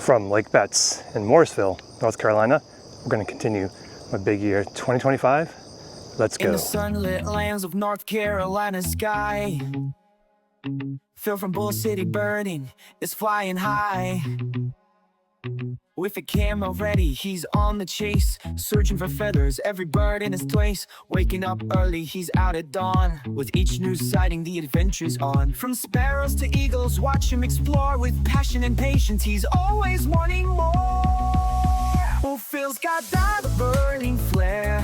From Lake Betz in Morrisville, North Carolina. We're going to continue my big year 2025. Let's go. In the sunlit lands of North Carolina sky, fell from Bull City burning, it's flying high. With a camera ready, he's on the chase, searching for feathers, every bird in his place. Waking up early, he's out at dawn, with each new sighting the adventure's on. From sparrows to eagles, watch him explore with passion and patience. He's always wanting more. Oh, Phil's got that burning flare,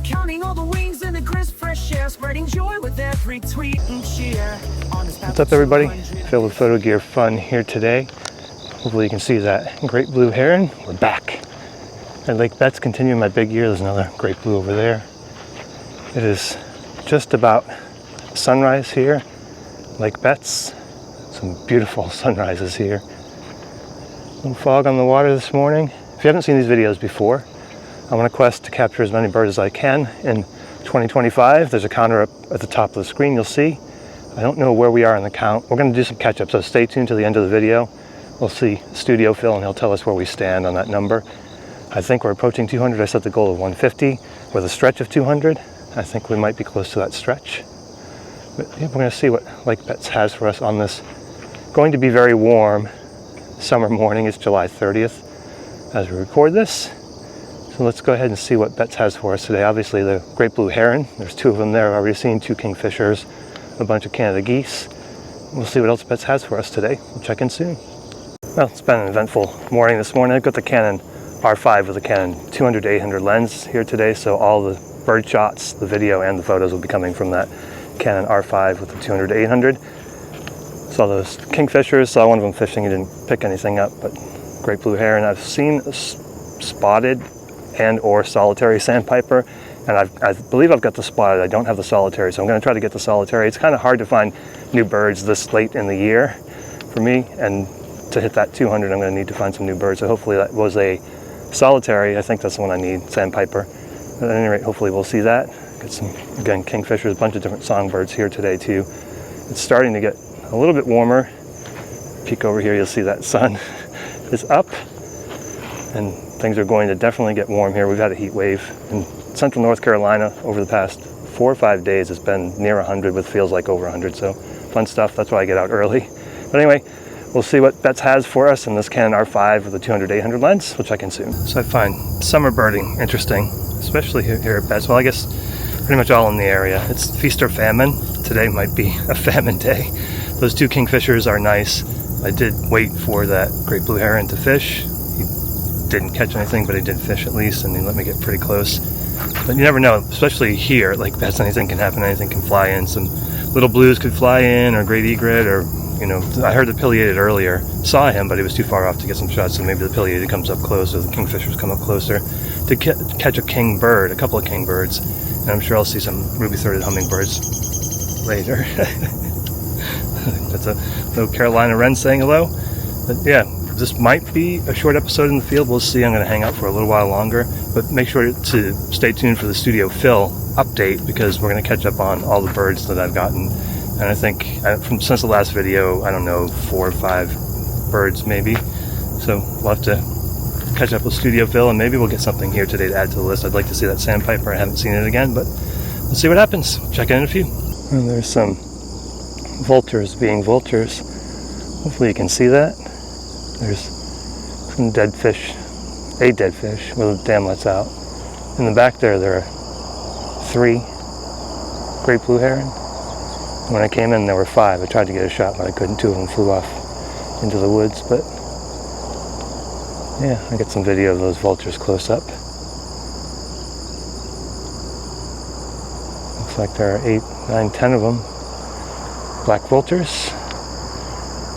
counting all the wings in the crisp fresh air, spreading joy with every tweet and cheer. What's up, everybody? Phil with Photo Gear Fun here today. Hopefully you can see that great blue heron. We're back at Lake Betz, continuing my big year. There's another great blue over there. It is just about sunrise here, Lake Betz. Some beautiful sunrises here. A little fog on the water this morning. If you haven't seen these videos before, I'm on a quest to capture as many birds as I can in 2025. There's a counter up at the top of the screen, you'll see. I don't know where we are in the count. We're going to do some catch up, so stay tuned to the end of the video. We'll see Studio Phil and he'll tell us where we stand on that number. I think we're approaching 200. I set the goal of 150 with a stretch of 200. I think we might be close to that stretch. But yeah, we're going to see what Lake Betz has for us on this going to be very warm summer morning. It's July 30th as we record this. So let's go ahead and see what Betz has for us today. Obviously the great blue heron. There's two of them there. I've already seen two kingfishers, a bunch of Canada geese. We'll see what else Betz has for us today. We'll check in soon. Well, it's been an eventful morning this morning. I've got the Canon R5 with the Canon 200 to 800 lens here today, so all the bird shots, the video, and the photos will be coming from that Canon R5 with the 200 to 800. Saw those kingfishers, saw one of them fishing. He didn't pick anything up, but great blue heron. I've seen spotted and or solitary sandpiper, and I believe I've got the spotted. I don't have the solitary, so I'm going to try to get the solitary. It's kind of hard to find new birds this late in the year for me, and to hit that 200, I'm going to need to find some new birds. So hopefully that was a solitary. I think that's the one I need, sandpiper. At any rate, hopefully we'll see that. Get some, again, kingfishers, a bunch of different songbirds here today too. It's starting to get a little bit warmer. Peek over here, you'll see that sun is up, and things are going to definitely get warm here. We've had a heat wave in central North Carolina over the past 4 or 5 days. It's been near 100 with feels like over 100, so fun stuff. That's why I get out early. But anyway, we'll see what Betz has for us in this Canon R5 with a 200 to 800 lens, which I can soon. So I find summer birding interesting, especially here at Betz. Well, I guess pretty much all in the area. It's feast or famine. Today might be a famine day. Those two kingfishers are nice. I did wait for that great blue heron to fish. He didn't catch anything, but he did fish at least, and he let me get pretty close. But you never know, especially here, like Betz, anything can happen, anything can fly in. Some little blues could fly in, or great egret, or you know, I heard the pileated earlier. Saw him, but he was too far off to get some shots, so maybe the pileated comes up close, or the kingfishers come up closer to catch a king bird, a couple of king birds. And I'm sure I'll see some ruby-throated hummingbirds later. That's a little Carolina wren saying hello. But yeah, this might be a short episode in the field. We'll see. I'm going to hang out for a little while longer. But make sure to stay tuned for the Studio Phil update, because we're going to catch up on all the birds that I've gotten. And I think since the last video, I don't know, 4 or 5 birds maybe. So we'll have to catch up with Studio Phil, and maybe we'll get something here today to add to the list. I'd like to see that sandpiper. I haven't seen it again, but let's see what happens. Check in a few. And there's some vultures being vultures. Hopefully you can see that. There's some dead fish, a dead fish with the dam lets out. In the back there are 3 great blue heron. When I came in, there were 5. I tried to get a shot, but I couldn't. 2 of them flew off into the woods. But yeah, I get some video of those vultures close up. Looks like there are 8, 9, 10 of them. Black vultures.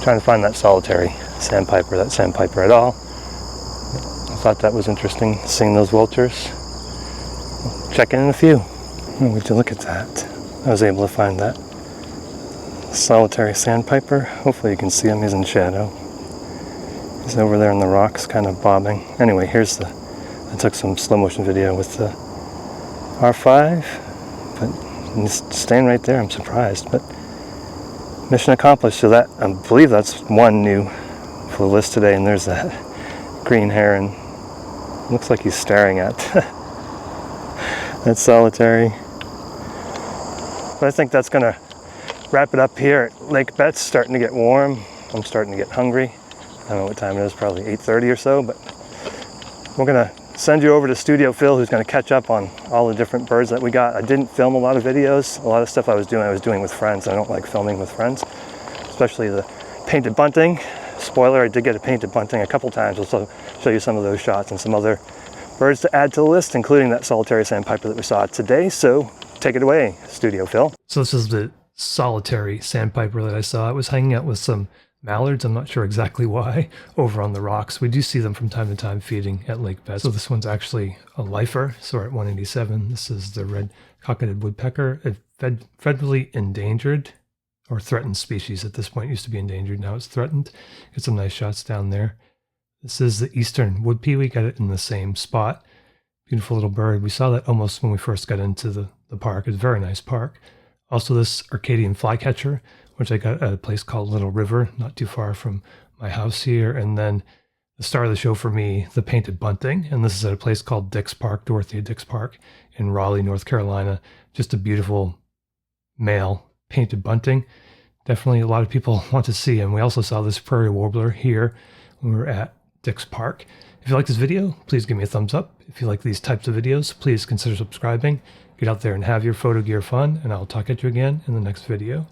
Trying to find that solitary sandpiper, at all. I thought that was interesting, seeing those vultures. Check in a few. Would you look at that? I was able to find that solitary sandpiper. Hopefully you can see him. He's in shadow. He's over there in the rocks, kind of bobbing. Anyway, I took some slow motion video with the R5, but he's staying right there. I'm surprised, but mission accomplished. So that, I believe that's one new for the list today, and there's that green heron. Looks like he's staring at that solitary. But I think that's gonna wrap it up here at Lake Betz. Starting to get warm. I'm starting to get hungry. I don't know what time it is, probably 8:30 or so, but we're gonna send you over to Studio Phil, who's gonna catch up on all the different birds that we got. I didn't film a lot of videos. A lot of stuff I was doing with friends. I don't like filming with friends, especially the painted bunting. Spoiler, I did get a painted bunting a couple times. I'll show you some of those shots and some other birds to add to the list, including that solitary sandpiper that we saw today. So take it away, Studio Phil. So this is the solitary sandpiper that I saw. I was hanging out with some mallards, I'm not sure exactly why, over on the rocks. We do see them from time to time feeding at Lake Betz. So this one's actually a lifer, so we're at 187. This is the red-cockaded woodpecker, a federally endangered or threatened species at this point. It used to be endangered, now it's threatened. Get some nice shots down there. This is the eastern wood pewee, got it in the same spot. Beautiful little bird. We saw that almost when we first got into the park. It's a very nice park. Also this Arcadian flycatcher, which I got at a place called Little River, not too far from my house here. And then the star of the show for me, the painted bunting. And this is at a place called Dix Park, Dorothea Dix Park in Raleigh, North Carolina. Just a beautiful male painted bunting. Definitely a lot of people want to see him. We also saw this prairie warbler here when we were at Dix Park. If you like this video, please give me a thumbs up. If you like these types of videos, please consider subscribing. Get out there and have your photo gear fun, and I'll talk at you again in the next video.